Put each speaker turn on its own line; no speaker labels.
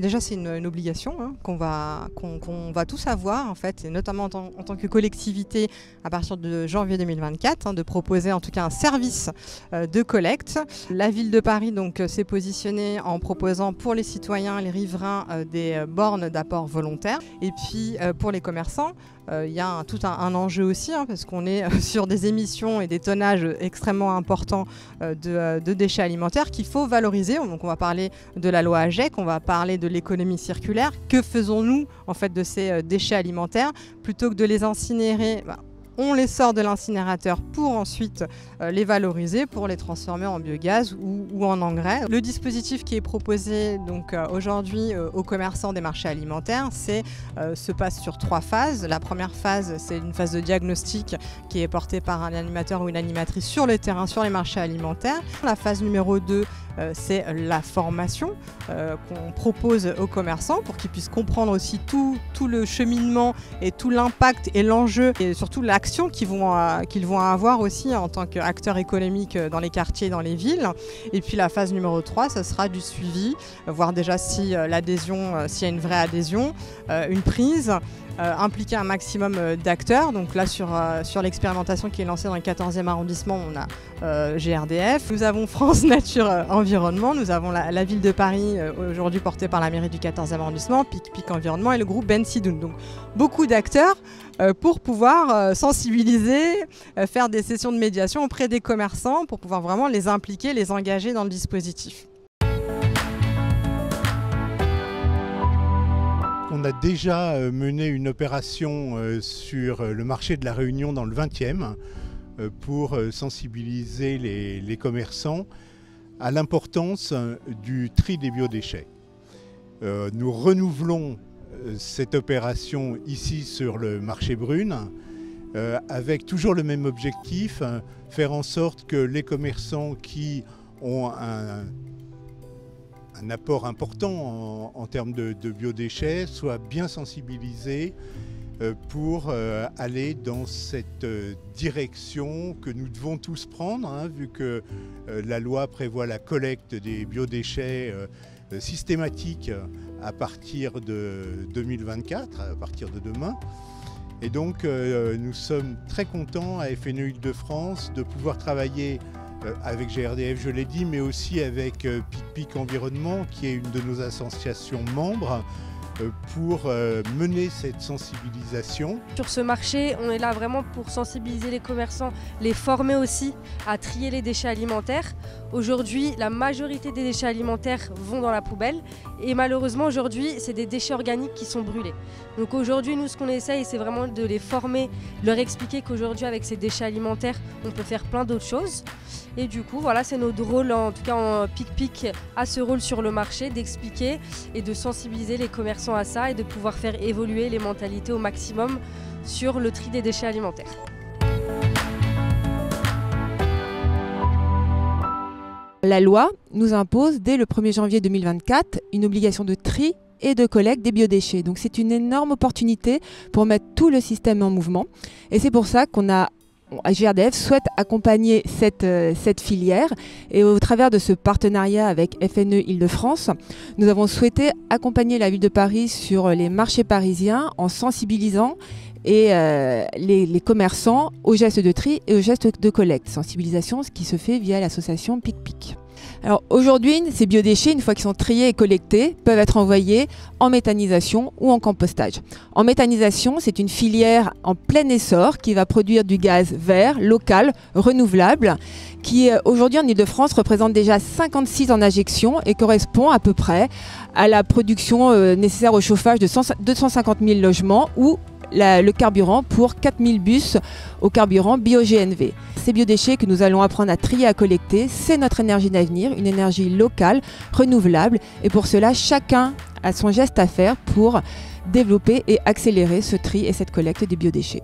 Déjà, c'est une obligation qu'on va tous avoir, en fait, et notamment en tant que collectivité à partir de janvier 2024, de proposer en tout cas un service de collecte. La ville de Paris s'est positionnée en proposant pour les citoyens, les riverains, des bornes d'apport volontaire. Et puis pour les commerçants, il y a tout un enjeu aussi, parce qu'on est sur des émissions et des tonnages extrêmement importants de déchets alimentaires qu'il faut valoriser. Donc on va parler de la loi AGEC, on va parler de l'économie circulaire. Que faisons-nous en fait de ces déchets alimentaires? Plutôt que de les incinérer, on les sort de l'incinérateur pour ensuite les valoriser, pour les transformer en biogaz ou en engrais. Le dispositif qui est proposé aujourd'hui aux commerçants des marchés alimentaires se passe sur 3 phases. La première phase, c'est une phase de diagnostic qui est portée par un animateur ou une animatrice sur le terrain, sur les marchés alimentaires. La phase numéro 2, c'est la formation qu'on propose aux commerçants pour qu'ils puissent comprendre aussi tout le cheminement et tout l'impact et l'enjeu et surtout l'action qu'ils vont avoir aussi en tant qu'acteurs économiques dans les quartiers, dans les villes. Et puis la phase numéro 3, ça sera du suivi, voir déjà si l'adhésion, s'il y a une vraie adhésion, une prise. Impliquer un maximum d'acteurs. Donc là sur l'expérimentation qui est lancée dans le 14e arrondissement, on a GRDF, nous avons France Nature Environnement, nous avons la ville de Paris aujourd'hui portée par la mairie du 14e arrondissement, PIC Environnement et le groupe Ben Sidoun. Donc beaucoup d'acteurs pour pouvoir sensibiliser, faire des sessions de médiation auprès des commerçants pour pouvoir vraiment les impliquer, les engager dans le dispositif.
On a déjà mené une opération sur le marché de la Réunion dans le 20e pour sensibiliser les commerçants à l'importance du tri des biodéchets. Nous renouvelons cette opération ici sur le marché Brune avec toujours le même objectif, faire en sorte que les commerçants qui ont un apport important en termes de biodéchets soient bien sensibilisés pour aller dans cette direction que nous devons tous prendre, vu que la loi prévoit la collecte des biodéchets systématique à partir de 2024, à partir de demain. Et donc nous sommes très contents à FNE Île-de-France de pouvoir travailler avec GRDF, je l'ai dit, mais aussi avec PIC Environnement, qui est une de nos associations membres, pour mener cette sensibilisation.
Sur ce marché, on est là vraiment pour sensibiliser les commerçants, les former aussi à trier les déchets alimentaires. Aujourd'hui, la majorité des déchets alimentaires vont dans la poubelle et malheureusement aujourd'hui, c'est des déchets organiques qui sont brûlés. Donc aujourd'hui, nous, ce qu'on essaye, c'est vraiment de les former, leur expliquer qu'aujourd'hui, avec ces déchets alimentaires, on peut faire plein d'autres choses. Et du coup, voilà, c'est notre rôle, en tout cas en PIC a ce rôle sur le marché d'expliquer et de sensibiliser les commerçants à ça et de pouvoir faire évoluer les mentalités au maximum sur le tri des déchets alimentaires.
La loi nous impose dès le 1er janvier 2024 une obligation de tri et de collecte des biodéchets. Donc c'est une énorme opportunité pour mettre tout le système en mouvement. Et c'est pour ça GRDF souhaite accompagner cette filière et au travers de ce partenariat avec FNE Île-de-France, nous avons souhaité accompagner la ville de Paris sur les marchés parisiens en sensibilisant les commerçants aux gestes de tri et aux gestes de collecte. Sensibilisation, ce qui se fait via l'association PIC. Alors aujourd'hui, ces biodéchets, une fois qu'ils sont triés et collectés, peuvent être envoyés en méthanisation ou en compostage. En méthanisation, c'est une filière en plein essor qui va produire du gaz vert, local, renouvelable, qui aujourd'hui en Île-de-France représente déjà 56 en injection et correspond à peu près à la production nécessaire au chauffage de 250 000 logements ou le carburant pour 4000 bus au carburant bio-GNV. Ces biodéchets que nous allons apprendre à trier, à collecter, c'est notre énergie d'avenir, une énergie locale, renouvelable. Et pour cela, chacun a son geste à faire pour développer et accélérer ce tri et cette collecte des biodéchets.